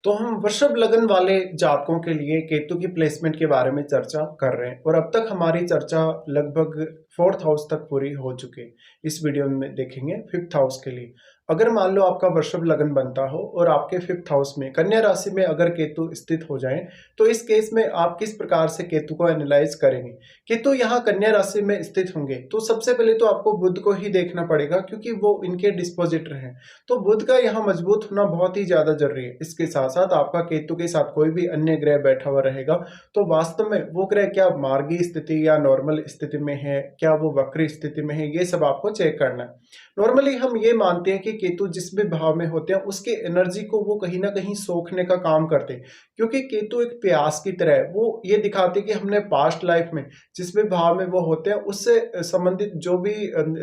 तो हम वृषभ लगन वाले जातकों के लिए केतु की प्लेसमेंट के बारे में चर्चा कर रहे हैं और अब तक हमारी चर्चा लगभग फोर्थ हाउस तक पूरी हो चुकी है। इस वीडियो में देखेंगे फिफ्थ हाउस के लिए। अगर मान लो आपका वृषभ लगन बनता हो और आपके फिफ्थ हाउस में कन्या राशि में अगर केतु स्थित हो जाए तो इस केस में आप किस प्रकार से केतु को एनालाइज करेंगे। केतु यहाँ कन्या राशि में स्थित होंगे तो सबसे पहले तो आपको बुध को ही देखना पड़ेगा क्योंकि वो इनके डिस्पोजिटर हैं। तो बुध का यहाँ मजबूत होना बहुत ही ज्यादा जरूरी है। इसके साथ साथ आपका केतु के साथ कोई भी अन्य ग्रह बैठा हुआ रहेगा तो वास्तव में वो ग्रह क्या मार्गी स्थिति या नॉर्मल स्थिति में है, क्या वो वक्री स्थिति में है, ये सब आपको चेक करना है। नॉर्मली हम ये मानते हैं कि केतु जिस भी भाव में होते हैं उसके एनर्जी को वो कहीं ना कहीं सोखने का काम करते हैं, क्योंकि केतु एक प्यास की तरह है। वो ये दिखाते हैं कि हमने पास्ट लाइफ में जिस भी भाव में वो होते हैं उससे संबंधित जो भी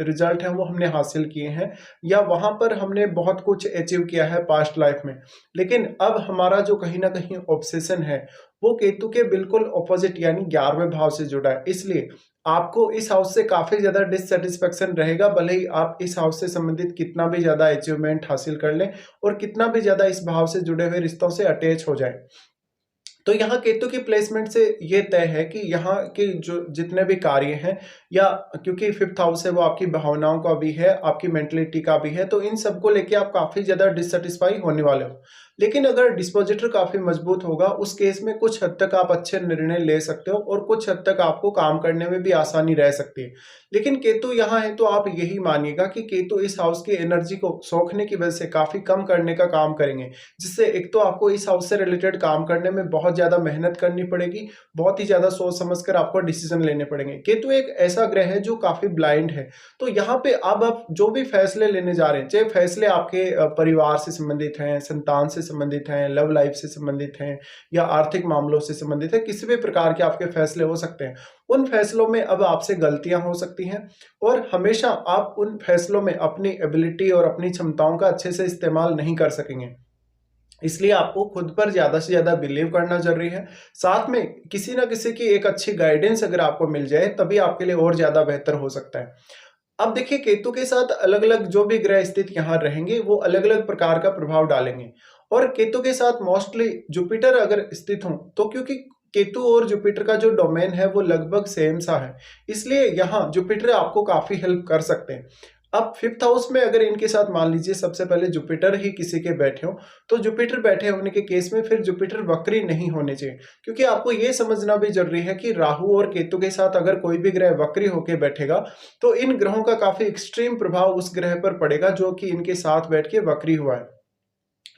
रिजल्ट है वो हमने हासिल किए हैं या वहां पर हमने बहुत कुछ अचीव किया है पास्ट लाइफ में। लेकिन अब हमारा जो कहीं ना कहीं ऑब्सेशन है वो केतु के बिल्कुल ऑपोजिट यानी 11वें भाव से जुड़ा है। इसलिए आपको इस हाउस से काफी ज्यादा डिससेटिस्फेक्शन रहेगा, भले ही आप इस हाउस से संबंधित कितना भी ज्यादा अचीवमेंट हासिल कर लें और कितना भी ज्यादा इस भाव से जुड़े हुए रिश्तों से अटैच हो जाए। तो यहाँ केतु की प्लेसमेंट से ये तय है कि यहाँ के जो जितने भी कार्य हैं या क्योंकि फिफ्थ हाउस है वो आपकी भावनाओं का भी है, आपकी मेंटलिटी का भी है, तो इन सबको लेके आप काफी ज्यादा डिससेटिस्फाई होने वाले हो। लेकिन अगर डिस्पोजिटर काफी मजबूत होगा उस केस में कुछ हद तक आप अच्छे निर्णय ले सकते हो और कुछ हद तक आपको काम करने में भी आसानी रह सकती है। लेकिन केतु यहाँ है तो आप यही मानिएगा कि केतु इस हाउस की एनर्जी को सोखने की वजह से काफी कम करने का काम करेंगे, जिससे एक तो आपको इस हाउस से रिलेटेड काम करने में बहुत ज्यादा मेहनत करनी पड़ेगी, बहुत ही ज्यादा सोच समझकर आपको डिसीजन लेने पड़ेंगे। केतु एक ऐसा ग्रह है जो काफी ब्लाइंड है, तो यहाँ पे अब आप जो भी फैसले लेने जा रहे हैं, चाहे फैसले आपके परिवार से संबंधित हैं, संतान से संबंधित हैं, लव लाइफ से संबंधित हैं या आर्थिक मामलों से संबंधित है, किसी भी प्रकार के आपके फैसले हो सकते हैं। उन फैसलों में अब आपसे गलतियां हो सकती हैं और हमेशा आप उन फैसलों में अपनी एबिलिटी और अपनी क्षमताओं का अच्छे से इस्तेमाल नहीं कर सकेंगे। इसलिए आपको खुद पर ज्यादा से ज्यादा बिलीव करना जरूरी है। साथ में किसी ना किसी की एक अच्छी गाइडेंस अगर आपको मिल जाए तभी आपके लिए और ज्यादा बेहतर हो सकता है। अब देखिए केतु के साथ अलग अलग जो भी ग्रह स्थित यहाँ रहेंगे वो अलग अलग प्रकार का प्रभाव डालेंगे और केतु के साथ मोस्टली जुपिटर अगर स्थित हो तो क्योंकि केतु और जुपिटर का जो डोमेन है वो लगभग सेम सा है, इसलिए यहाँ जुपिटर आपको काफी हेल्प कर सकते हैं। अब फिफ्थ हाउस में अगर इनके साथ मान लीजिए सबसे पहले जुपिटर ही किसी के बैठे हो तो जुपिटर बैठे होने के केस में फिर जुपिटर वक्री नहीं होने चाहिए, क्योंकि आपको यह समझना भी जरूरी है कि राहु और केतु के साथ अगर कोई भी ग्रह वक्री होकर बैठेगा तो इन ग्रहों का काफी एक्सट्रीम प्रभाव उस ग्रह पर पड़ेगा जो कि इनके साथ बैठ के वक्री हुआ है।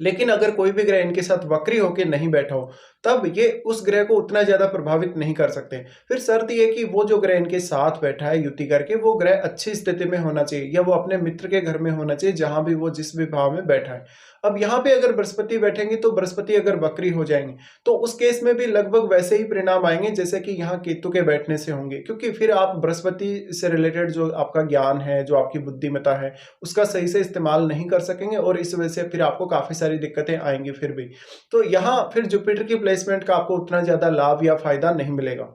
लेकिन अगर कोई भी ग्रह इनके साथ वक्री होकर नहीं बैठा हो तब ये उस ग्रह को उतना ज्यादा प्रभावित नहीं कर सकते। फिर शर्त यह कि वो जो ग्रह इनके साथ बैठा है युति करके वो ग्रह अच्छी स्थिति में होना चाहिए या वो अपने मित्र के घर में होना चाहिए जहां भी वो जिस भी भाव में बैठा है। अब यहाँ पे अगर बृहस्पति बैठेंगे तो बृहस्पति अगर वक्री हो जाएंगे तो उस केस में भी लगभग वैसे ही परिणाम आएंगे जैसे कि यहाँ केतु के बैठने से होंगे, क्योंकि फिर आप बृहस्पति से रिलेटेड जो आपका ज्ञान है, जो आपकी बुद्धिमत्ता है, उसका सही से इस्तेमाल नहीं कर सकेंगे और इस वजह से फिर आपको काफी सारी दिक्कतें आएंगी फिर भी। तो यहाँ फिर जुपिटर की प्लेसमेंट का आपको उतना ज्यादा लाभ या फायदा नहीं मिलेगा।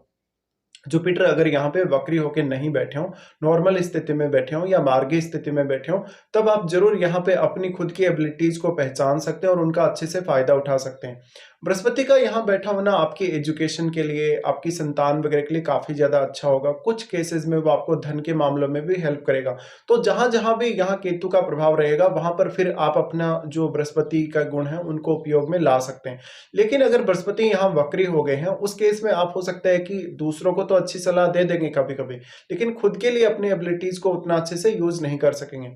जुपिटर अगर यहाँ पे वक्री होकर नहीं बैठे हो, नॉर्मल स्थिति में बैठे हो या मार्गी स्थिति में बैठे हो, तब आप जरूर यहाँ पे अपनी खुद की एबिलिटीज को पहचान सकते हैं और उनका अच्छे से फायदा उठा सकते हैं। बृहस्पति का यहाँ बैठा होना आपकी एजुकेशन के लिए, आपकी संतान वगैरह के लिए काफी ज्यादा अच्छा होगा। कुछ केसेस में वो आपको धन के मामलों में भी हेल्प करेगा। तो जहां जहां भी यहाँ केतु का प्रभाव रहेगा वहां पर फिर आप अपना जो बृहस्पति का गुण है उनको उपयोग में ला सकते हैं। लेकिन अगर बृहस्पति यहाँ वक्री हो गए हैं उस केस में आप हो सकता है कि दूसरों को तो अच्छी सलाह दे देंगे कभी कभी, लेकिन खुद के लिए अपनी एबिलिटीज को उतना अच्छे से यूज नहीं कर सकेंगे।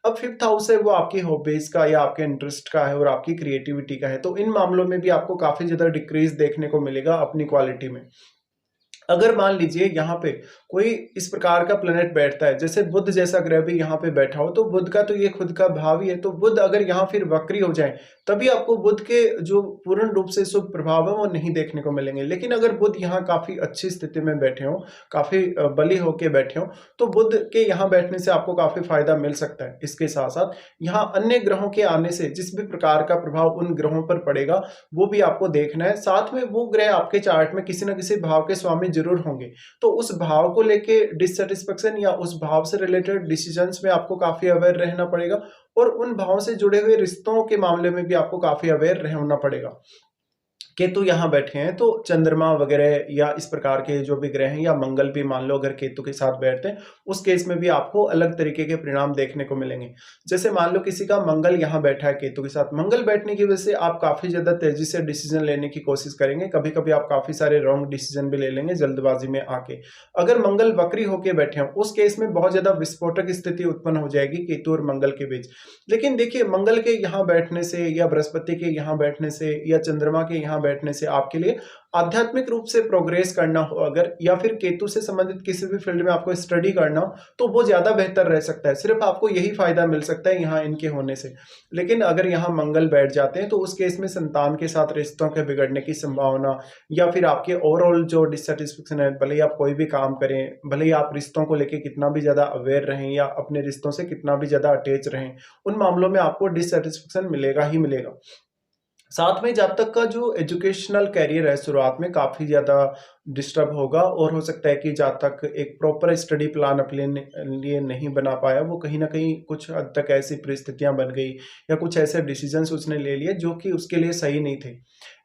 अब फिफ्थ हाउस है वो आपकी हॉबीज का या आपके इंटरेस्ट का है और आपकी क्रिएटिविटी का है, तो इन मामलों में भी आपको काफी ज्यादा डिक्रीज देखने को मिलेगा अपनी क्वालिटी में। अगर मान लीजिए यहाँ पे कोई इस प्रकार का प्लेनेट बैठता है, जैसे बुध जैसा ग्रह भी यहाँ पे बैठा हो, तो बुध का तो ये खुद का भाव ही है, तो बुध अगर यहाँ फिर वक्री हो जाए तभी आपको बुध के जो पूर्ण रूप से शुभ प्रभाव है वो नहीं देखने को मिलेंगे। लेकिन अगर बुध यहाँ काफी अच्छी स्थिति में बैठे हो, काफी बली होके बैठे हो, तो बुध के यहाँ बैठने से आपको काफी फायदा मिल सकता है। इसके साथ साथ यहाँ अन्य ग्रहों के आने से जिस भी प्रकार का प्रभाव उन ग्रहों पर पड़ेगा वो भी आपको देखना है। साथ में वो ग्रह आपके चार्ट में किसी न किसी भाव के स्वामी जरूर होंगे। तो उस भाव को लेके डिससेटिस्फेक्शन या उस भाव से रिलेटेड डिसीजंस में आपको काफी अवेयर रहना पड़ेगा, और उन भाव से जुड़े हुए रिश्तों के मामले में भी आपको काफी अवेयर रहना पड़ेगा। केतु यहाँ बैठे हैं तो चंद्रमा वगैरह या इस प्रकार के जो भी ग्रह हैं, या मंगल भी मान लो अगर केतु के साथ बैठते हैं, उस केस में भी आपको अलग तरीके के परिणाम देखने को मिलेंगे। जैसे मान लो किसी का मंगल यहाँ बैठा है केतु के साथ, मंगल बैठने की वजह से आप काफी ज्यादा तेजी से डिसीजन लेने की कोशिश करेंगे, कभी कभी आप काफी सारे रॉन्ग डिसीजन भी ले लेंगे जल्दबाजी में आके। अगर मंगल वक्री होके बैठे हैं उस केस में बहुत ज्यादा विस्फोटक स्थिति उत्पन्न हो जाएगी केतु और मंगल के बीच। लेकिन देखिए, मंगल के यहाँ बैठने से या बृहस्पति के यहाँ बैठने से या चंद्रमा के यहाँ बैठने से आपके लिए आध्यात्मिक रूप से प्रोग्रेस करना हो अगर, या फिर केतु से संबंधित किसी भी फील्ड में आपको स्टडी करना हो, तो वो ज्यादा बेहतर रह सकता है। सिर्फ आपको यही फायदा मिल सकता है यहाँ इनके होने से। लेकिन अगर यहाँ मंगल बैठ जाते हैं तो उस केस में संतान के साथ रिश्तों के बिगड़ने की संभावना, या फिर आपके ओवरऑल जो डिससेटिस्फेक्शन है, भले ही आप कोई भी काम करें, भले ही आप रिश्तों को लेकर कितना भी ज्यादा अवेयर रहें या अपने रिश्तों से कितना भी ज्यादा अटैच रहें, उन मामलों में आपको डिससेटिस्फेक्शन मिलेगा ही मिलेगा। साथ में जब तक का जो एजुकेशनल कैरियर है शुरुआत में काफ़ी ज़्यादा डिस्टर्ब होगा, और हो सकता है कि जब तक एक प्रॉपर स्टडी प्लान अपने लिए नहीं बना पाया, वो कहीं ना कहीं कुछ हद तक ऐसी परिस्थितियां बन गई या कुछ ऐसे डिसीजंस उसने ले लिए जो कि उसके लिए सही नहीं थे।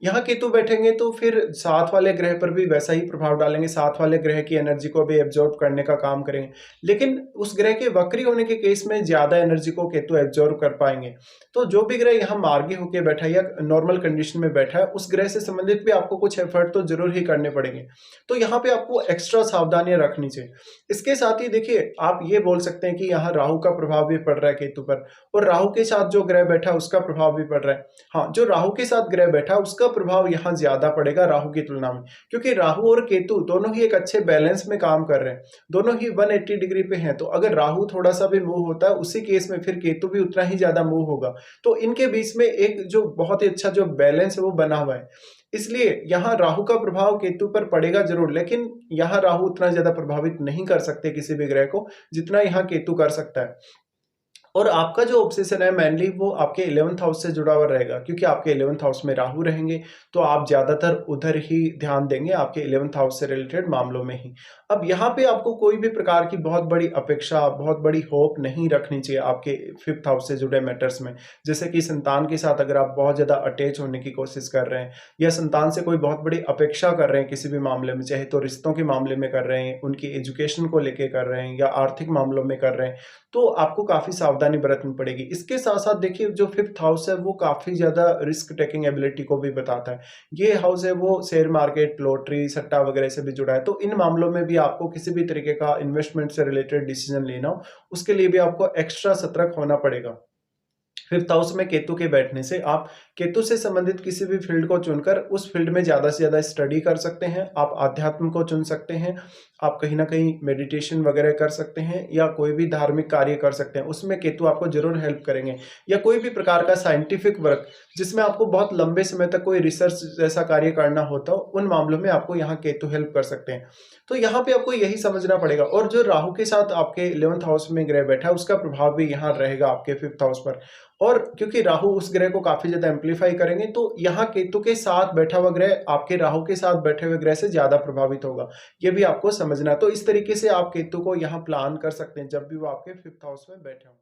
यहाँ केतु बैठेंगे तो फिर साथ वाले ग्रह पर भी वैसा ही प्रभाव डालेंगे, साथ वाले ग्रह की एनर्जी को भी एब्जॉर्ब करने का काम करेंगे। लेकिन उस ग्रह के वक्री होने के केस में ज़्यादा एनर्जी को केतु एब्जॉर्ब कर पाएंगे। तो जो भी ग्रह यहाँ मार्गी होकर बैठा है या नॉर्मल कंडीशन में बैठा है, उस ग्रह से संबंधित भी आपको कुछ एफर्ट तो जरूर ही करने पड़ेंगे। तो यहाँ पे आपको एक्स्ट्रा सावधानियां रखनी चाहिए। इसके साथ ही देखिए, आप ये बोल सकते हैं कि यहाँ राहु का प्रभाव भी पड़ रहा है केतु पर, और राहु के साथ जो ग्रह बैठा है उसका प्रभाव भी पड़ रहा है। हाँ, जो राहु के साथ ग्रह बैठा है उसका प्रभाव यहाँ ज्यादा पड़ेगा राहु की तुलना में, क्योंकि राहु और केतु दोनों ही एक अच्छे बैलेंस में काम कर रहे हैं, दोनों ही 180 डिग्री पे हैं। तो अगर राहु थोड़ा सा भी मूव होता है उसी केस में फिर केतु भी उतना ही ज्यादा मूव होगा। तो इनके बीच में एक जो बहुत ही अच्छा जो बैलेंस है वो बना हुआ है। इसलिए यहाँ राहु का प्रभाव केतु पर पड़ेगा जरूर, लेकिन यहाँ राहु उतना ज्यादा प्रभावित नहीं कर सकते किसी भी ग्रह को जितना यहाँ केतु कर सकता है। और आपका जो ऑब्सेशन है मेनली वो आपके 11th हाउस से जुड़ा हुआ रहेगा, क्योंकि आपके 11th हाउस में राहु रहेंगे तो आप ज्यादातर उधर ही ध्यान देंगे, आपके 11th हाउस से रिलेटेड मामलों में ही। अब यहाँ पे आपको कोई भी प्रकार की बहुत बड़ी अपेक्षा, बहुत बड़ी होप नहीं रखनी चाहिए आपके 5th हाउस से जुड़े मैटर्स में। जैसे कि संतान के साथ अगर आप बहुत ज्यादा अटैच होने की कोशिश कर रहे हैं, या संतान से कोई बहुत बड़ी अपेक्षा कर रहे हैं किसी भी मामले में, चाहे तो रिश्तों के मामले में कर रहे हैं, उनकी एजुकेशन को लेके कर रहे हैं, या आर्थिक मामलों में कर रहे हैं, तो आपको काफी सावधानी बरतनी पड़ेगी। इसके साथ साथ देखिए, जो 5th हाउस है वो काफी ज्यादा रिस्क टेकिंग एबिलिटी को भी बताता है। ये हाउस है वो शेयर मार्केट, लॉटरी, सट्टा वगैरह से भी जुड़ा है। तो इन मामलों में भी आपको किसी भी तरीके का इन्वेस्टमेंट से रिलेटेड डिसीजन लेना हो, उसके लिए भी आपको एक्स्ट्रा सतर्क होना पड़ेगा। 5th हाउस में केतु के बैठने से आप केतु से संबंधित किसी भी फील्ड को चुनकर उस फील्ड में ज्यादा से ज्यादा स्टडी कर सकते हैं। आप आध्यात्म को चुन सकते हैं, आप कहीं ना कहीं मेडिटेशन वगैरह कर सकते हैं, या कोई भी धार्मिक कार्य कर सकते हैं, उसमें केतु आपको जरूर हेल्प करेंगे। या कोई भी प्रकार का साइंटिफिक वर्क जिसमें आपको बहुत लंबे समय तक कोई रिसर्च जैसा कार्य करना होता हो, उन मामलों में आपको यहाँ केतु हेल्प कर सकते हैं। तो यहाँ पे आपको यही समझना पड़ेगा। और जो राहु के साथ आपके 11th हाउस में ग्रह बैठा है उसका प्रभाव भी यहाँ रहेगा आपके 5th हाउस पर, और क्योंकि राहु उस ग्रह को काफी ज्यादा एम्पलीफाई करेंगे, तो यहाँ केतु के साथ बैठा हुआ ग्रह आपके राहु के साथ बैठे हुए ग्रह से ज्यादा प्रभावित होगा। ये भी आपको समझना है। तो इस तरीके से आप केतु को यहाँ प्लान कर सकते हैं जब भी वो आपके 5th हाउस में बैठे हों।